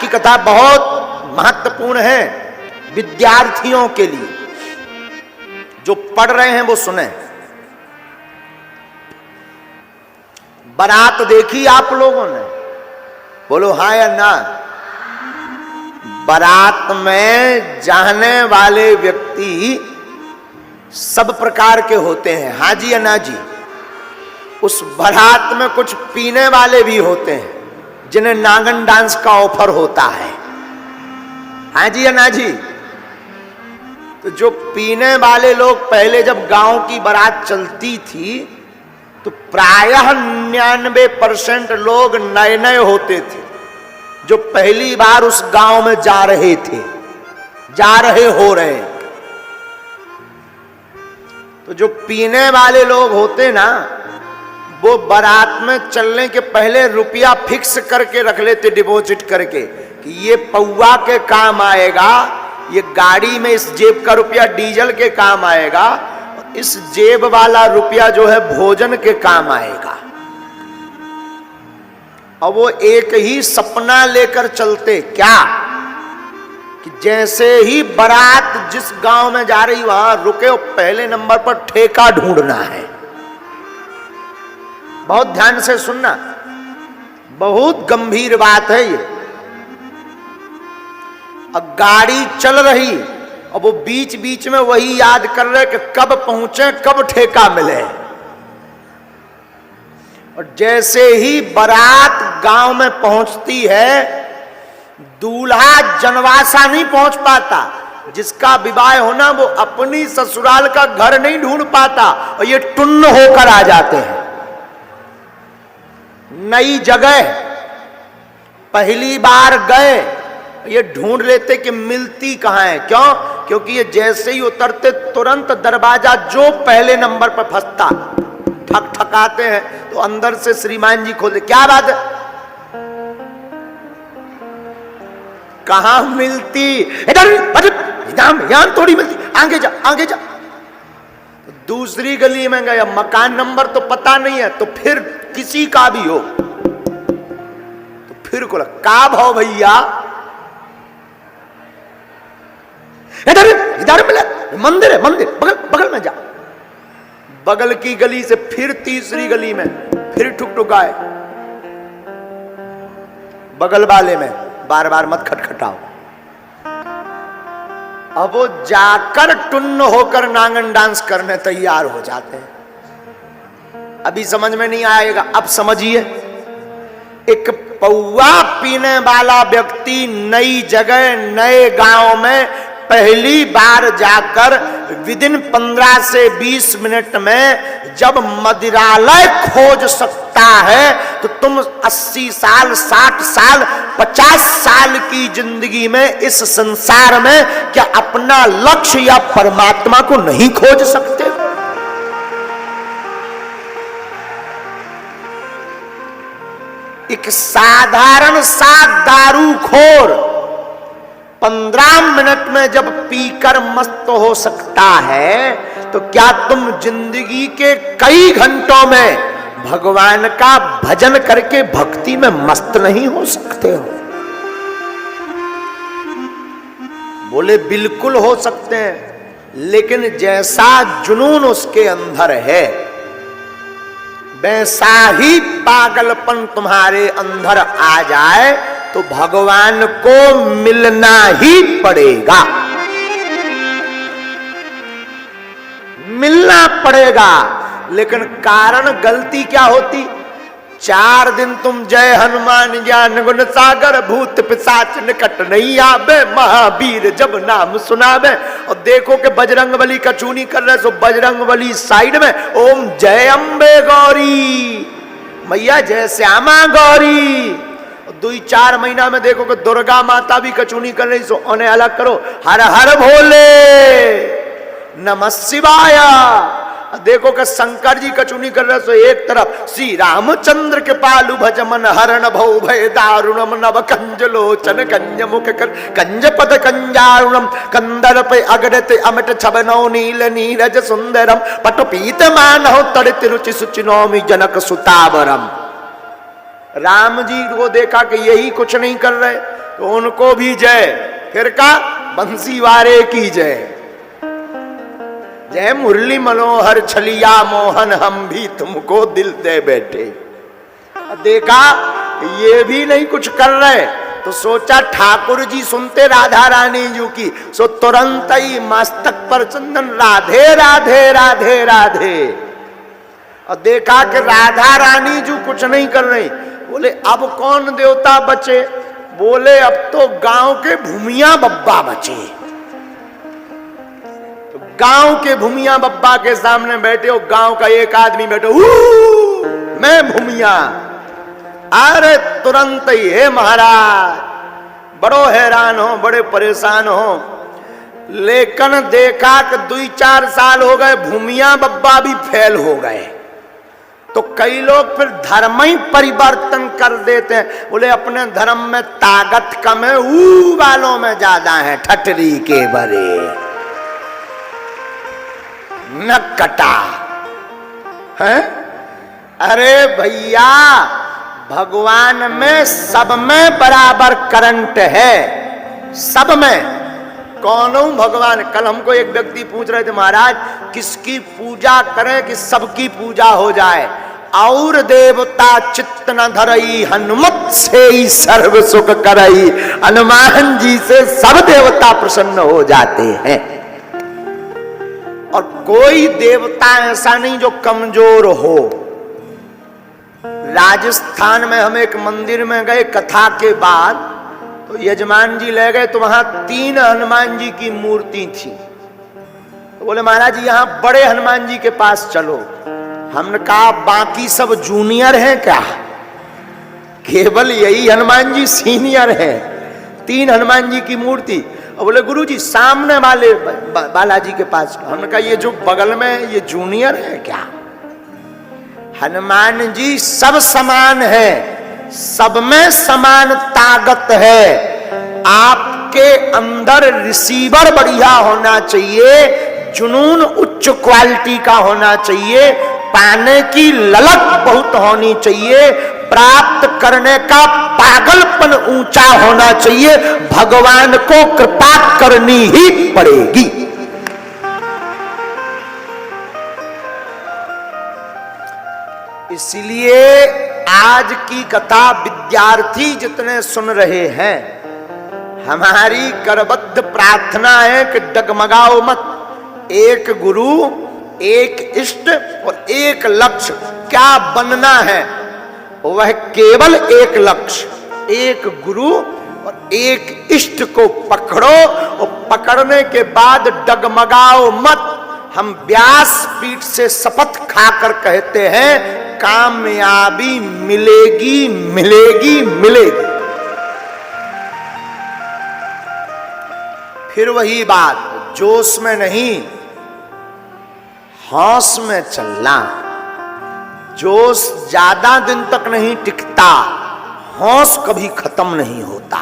कथा बहुत महत्वपूर्ण है विद्यार्थियों के लिए। जो पढ़ रहे हैं वो सुने। बारात देखी आप लोगों ने? बोलो हाँ या ना। बारात में जाने वाले व्यक्ति सब प्रकार के होते हैं, हाँ जी या ना जी। उस बारात में कुछ पीने वाले भी होते हैं जिन्हें नागन डांस का ऑफर होता है, हाँ जी या ना जी। तो जो पीने वाले लोग, पहले जब गांव की बारात चलती थी तो प्रायः 99% लोग नए नए होते थे जो पहली बार उस गांव में जा रहे थे, जा रहे हो रहे। तो जो पीने वाले लोग होते ना, वो बारात में चलने के पहले रुपया फिक्स करके रख लेते, डिपॉजिट करके, कि ये पौवा के काम आएगा, ये गाड़ी में इस जेब का रुपया डीजल के काम आएगा, इस जेब वाला रुपया जो है भोजन के काम आएगा। और वो एक ही सपना लेकर चलते, क्या कि जैसे ही बारात जिस गांव में जा रही वहां रुके, पहले नंबर पर ठेका ढूंढना है। बहुत ध्यान से सुनना, बहुत गंभीर बात है ये। अब गाड़ी चल रही और वो बीच बीच में वही याद कर रहे कि कब पहुंचे, कब ठेका मिले। और जैसे ही बारात गांव में पहुंचती है, दूल्हा जनवासा नहीं पहुंच पाता। जिसका विवाह होना वो अपनी ससुराल का घर नहीं ढूंढ पाता और ये टुन्न होकर आ जाते हैं। नई जगह पहली बार गए, ये ढूंढ लेते कि मिलती कहां है। क्यों? क्योंकि ये जैसे ही उतरते तुरंत दरवाजा जो पहले नंबर पर फंसता, ठक ठकाते हैं तो अंदर से श्रीमान जी खोलते, क्या बात है, कहां मिलती, इधर यहां थोड़ी मिलती, आगे जा आगे जा। दूसरी गली में गया, मकान नंबर तो पता नहीं है, तो फिर किसी का भी हो तो फिर को का भाव भैया, इधर इधर मिला, मंदिर है, मंदिर बगल बगल में जा। बगल की गली से फिर तीसरी गली में फिर ठुकठुकाए, बगल वाले में बार बार मत खटखटाओ। अब वो जाकर टुन्न होकर नांगन डांस करने तैयार हो जाते हैं। अभी समझ में नहीं आएगा, अब समझिए। एक पौवा पीने वाला व्यक्ति नई जगह, नए गांव में पहली बार जाकर विदिन 15 से 20 मिनट में जब मदिरालय खोज सकता है, तो तुम 80 साल, 60 साल, 50 साल की जिंदगी में इस संसार में क्या अपना लक्ष्य या परमात्मा को नहीं खोज सकते? एक साधारण सा दारूखोर 15 मिनट में जब पीकर मस्त हो सकता है, तो क्या तुम जिंदगी के कई घंटों में भगवान का भजन करके भक्ति में मस्त नहीं हो सकते हो? बोले बिल्कुल हो सकते हैं, लेकिन जैसा जुनून उसके अंदर है, वैसा ही पागलपन तुम्हारे अंदर आ जाए तो भगवान को मिलना ही पड़ेगा, मिलना पड़ेगा। लेकिन कारण गलती क्या होती? 4 दिन तुम जय हनुमान ज्ञान गुण सागर, भूत पिशाच निकट नहीं आवे, महावीर जब नाम सुनावे। और देखो कि बजरंग बली का चूनी कर रहे, सो बजरंग बली साइड में ओम जय अम्बे गौरी, मैया जय श्यामा गौरी। 2-4 महीना में देखो कि दुर्गा माता भी कचूनी कर रही, सो उन्हें अलग करो, हर हर भोले नमः शिवाय। देखो कि शंकर जी कचूनी कर रहे, सो एक तरफ श्री रामचंद्र के पालू भज मन हरण भौ भय दारुणम नव कंज लोचन कंज मुख कर कंज पद कंजारुणम कंदर पे अगड़ते अमिट छबनौ नील नीरज सुंदरम पटु पीत मानौ तड़ित रुचि सुचि नौमि जनक सुतावरम। राम जी को देखा कि यही कुछ नहीं कर रहे, तो उनको भी जय। फिर का बंसी वारे की जय। जय मुरली मनोहर छलिया मोहन, हम भी तुमको दिल दे बैठे। देखा ये भी नहीं कुछ कर रहे, तो सोचा ठाकुर जी सुनते राधा रानी जी की, सो तुरंत ही मस्तक पर चंदन राधे राधे राधे राधे। और देखा कि राधा रानी जी कुछ नहीं कर रही। बोले अब कौन देवता बचे? बोले अब तो गांव के भूमिया बब्बा बचे। तो गांव के भूमिया बब्बा के सामने बैठे हो, गांव का एक आदमी बैठे, मैं भूमिया। अरे तुरंत ही हे महाराज, बड़ो हैरान हो, बड़े परेशान हो। लेकिन देखा कि 2-4 साल हो गए, भूमिया बब्बा भी फेल हो गए। तो कई लोग फिर धर्म ही परिवर्तन कर देते हैं। बोले अपने धर्म में ताकत कम है, ऊ वालों में ज्यादा है, ठटरी के बरे न कटा है। अरे भैया, भगवान में सब में बराबर करंट है, सब में। कौन हूं भगवान? कल हमको एक व्यक्ति पूछ रहे थे, महाराज किसकी पूजा करें कि सबकी पूजा हो जाए? और देवता चित्त न धरई, हनुमत से ही सर्व सुख करई। हनुमान जी से सब देवता प्रसन्न हो जाते हैं। और कोई देवता ऐसा नहीं जो कमजोर हो। राजस्थान में हम एक मंदिर में गए, कथा के बाद तो यजमान जी ले गए, तो वहां 3 हनुमान जी की मूर्ति थी। तो बोले महाराज जी यहाँ बड़े हनुमान जी के पास चलो। हमने कहा बाकी सब जूनियर हैं क्या? केवल यही हनुमान जी सीनियर हैं। 3 हनुमान जी की मूर्ति। और बोले गुरु जी सामने वाले बालाजी के पास। हमने कहा ये जो बगल में ये जूनियर है क्या? हनुमान जी सब समान है, सब में समान ताकत है। आपके अंदर रिसीवर बढ़िया होना चाहिए, जुनून उच्च क्वालिटी का होना चाहिए, पाने की ललक बहुत होनी चाहिए, प्राप्त करने का पागलपन ऊंचा होना चाहिए। भगवान को कृपा करनी ही पड़ेगी। इसलिए आज की कथा विद्यार्थी जितने सुन रहे हैं, हमारी करबद्ध प्रार्थना है कि डगमगाओ मत। एक गुरु, एक इष्ट और एक लक्ष्य। क्या बनना है? वह केवल एक लक्ष्य, एक गुरु और एक इष्ट को पकड़ो। और पकड़ने के बाद डगमगाओ मत। हम व्यास पीठ से शपथ खाकर कहते हैं कामयाबी मिलेगी मिलेगी मिलेगी। फिर वही बात, जोश में नहीं, होश में चलना। जोश ज्यादा दिन तक नहीं टिकता, होश कभी खत्म नहीं होता।